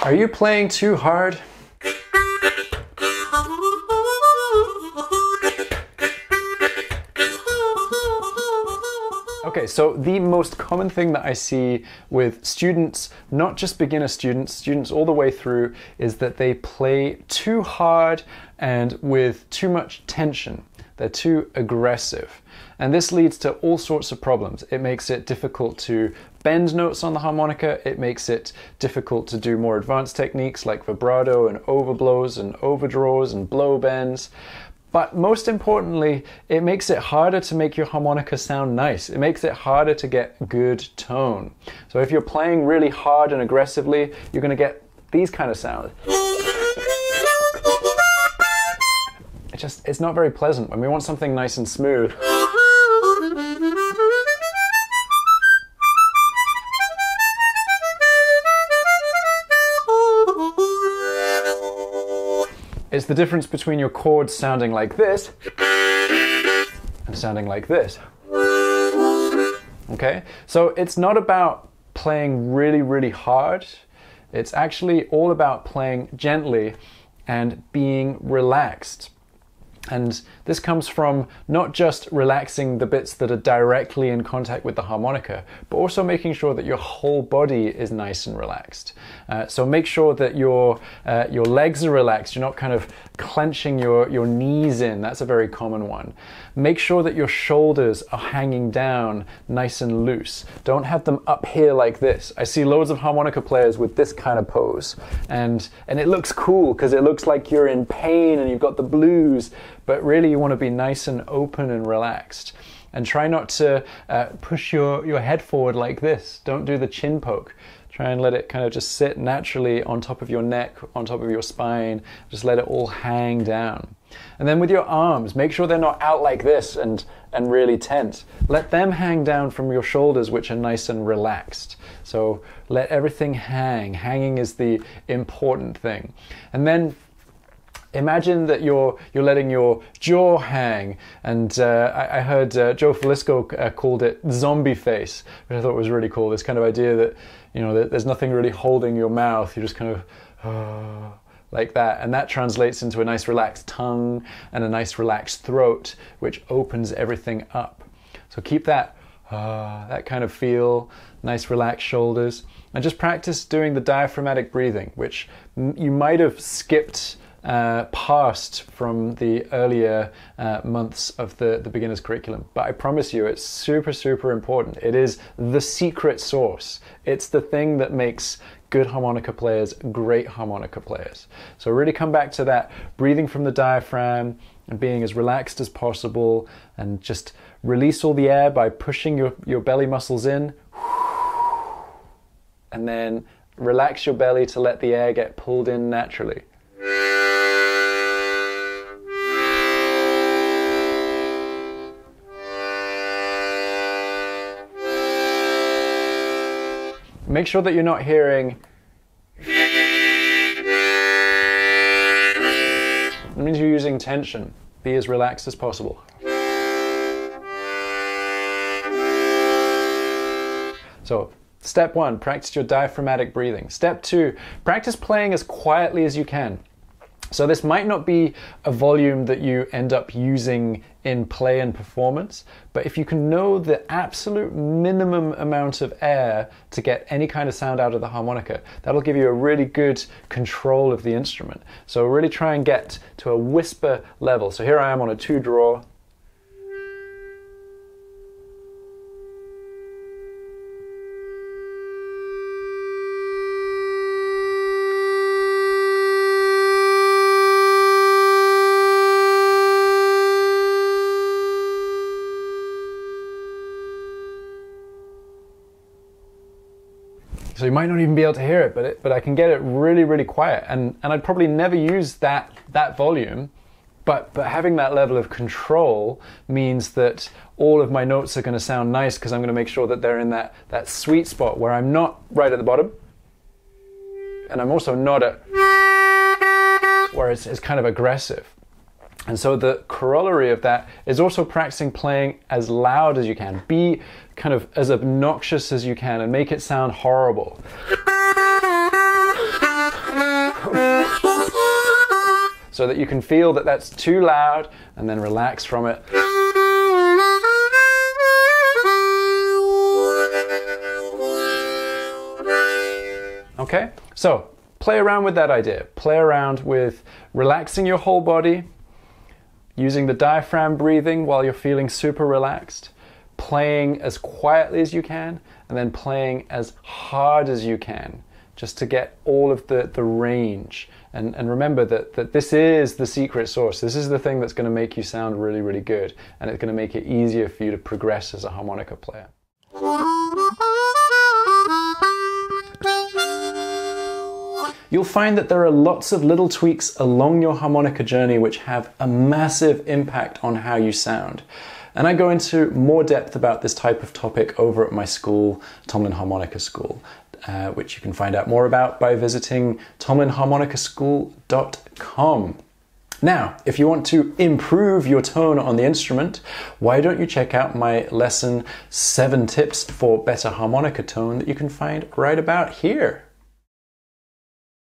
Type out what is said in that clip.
Are you playing too hard? Okay, so the most common thing that I see with students, not just beginner students, students all the way through, is that they play too hard and with too much tension. They're too aggressive. And this leads to all sorts of problems. It makes it difficult to bend notes on the harmonica. It makes it difficult to do more advanced techniques like vibrato and overblows and overdraws and blow bends. But most importantly, it makes it harder to make your harmonica sound nice. It makes it harder to get good tone. So if you're playing really hard and aggressively, you're going to get these kind of sounds. It's not very pleasant when we want something nice and smooth. It's the difference between your chords sounding like this and sounding like this. Okay? So it's not about playing really, really hard. It's actually all about playing gently and being relaxed. And this comes from not just relaxing the bits that are directly in contact with the harmonica, but also making sure that your whole body is nice and relaxed. So make sure that your legs are relaxed. You're not kind of clenching your knees in. That's a very common one. Make sure that your shoulders are hanging down nice and loose. Don't have them up here like this. I see loads of harmonica players with this kind of pose. And it looks cool because it looks like you're in pain and you've got the blues. But really you want to be nice and open and relaxed. And try not to push your head forward like this. Don't do the chin poke. Try and let it kind of just sit naturally on top of your neck, on top of your spine. Just let it all hang down. And then with your arms, make sure they're not out like this and really tense. Let them hang down from your shoulders, which are nice and relaxed. So let everything hang. Hanging is the important thing. And then imagine that you're letting your jaw hang, and I heard Joe Falisco called it zombie face, which I thought was really cool. This kind of idea that, you know, that there's nothing really holding your mouth. You're just kind of like that, and that translates into a nice relaxed tongue and a nice relaxed throat, which opens everything up. So keep that kind of feel, nice relaxed shoulders, and just practice doing the diaphragmatic breathing, which you might have skipped past from the earlier months of the beginner's curriculum. But I promise you, it's super, super important. It is the secret sauce. It's the thing that makes good harmonica players great harmonica players. So really come back to that breathing from the diaphragm and being as relaxed as possible, and just release all the air by pushing your belly muscles in, and then relax your belly to let the air get pulled in naturally. Make sure that you're not hearing. It means you're using tension. Be as relaxed as possible. So, step 1, practice your diaphragmatic breathing. Step 2, practice playing as quietly as you can. So this might not be a volume that you end up using in play and performance, but if you can know the absolute minimum amount of air to get any kind of sound out of the harmonica, that'll give you a really good control of the instrument. So really try and get to a whisper level. So here I am on a 2-draw. So you might not even be able to hear it, but I can get it really, really quiet. And I'd probably never use that volume, but having that level of control means that all of my notes are going to sound nice, because I'm going to make sure that they're in that sweet spot where I'm not right at the bottom, and I'm also not at where it's kind of aggressive. And so the corollary of that is also practicing playing as loud as you can. Be kind of as obnoxious as you can and make it sound horrible. so that you can feel that that's too loud and then relax from it. Okay, so play around with that idea. Play around with relaxing your whole body, using the diaphragm breathing while you're feeling super relaxed, playing as quietly as you can, and then playing as hard as you can, just to get all of the range. And remember that this is the secret sauce. This is the thing that's going to make you sound really, really good, and it's going to make it easier for you to progress as a harmonica player. You'll find that there are lots of little tweaks along your harmonica journey which have a massive impact on how you sound. And I go into more depth about this type of topic over at my school, Tomlin Harmonica School, which you can find out more about by visiting tomlinharmonicaschool.com. Now, if you want to improve your tone on the instrument, why don't you check out my lesson 7 tips for better harmonica tone that you can find right about here.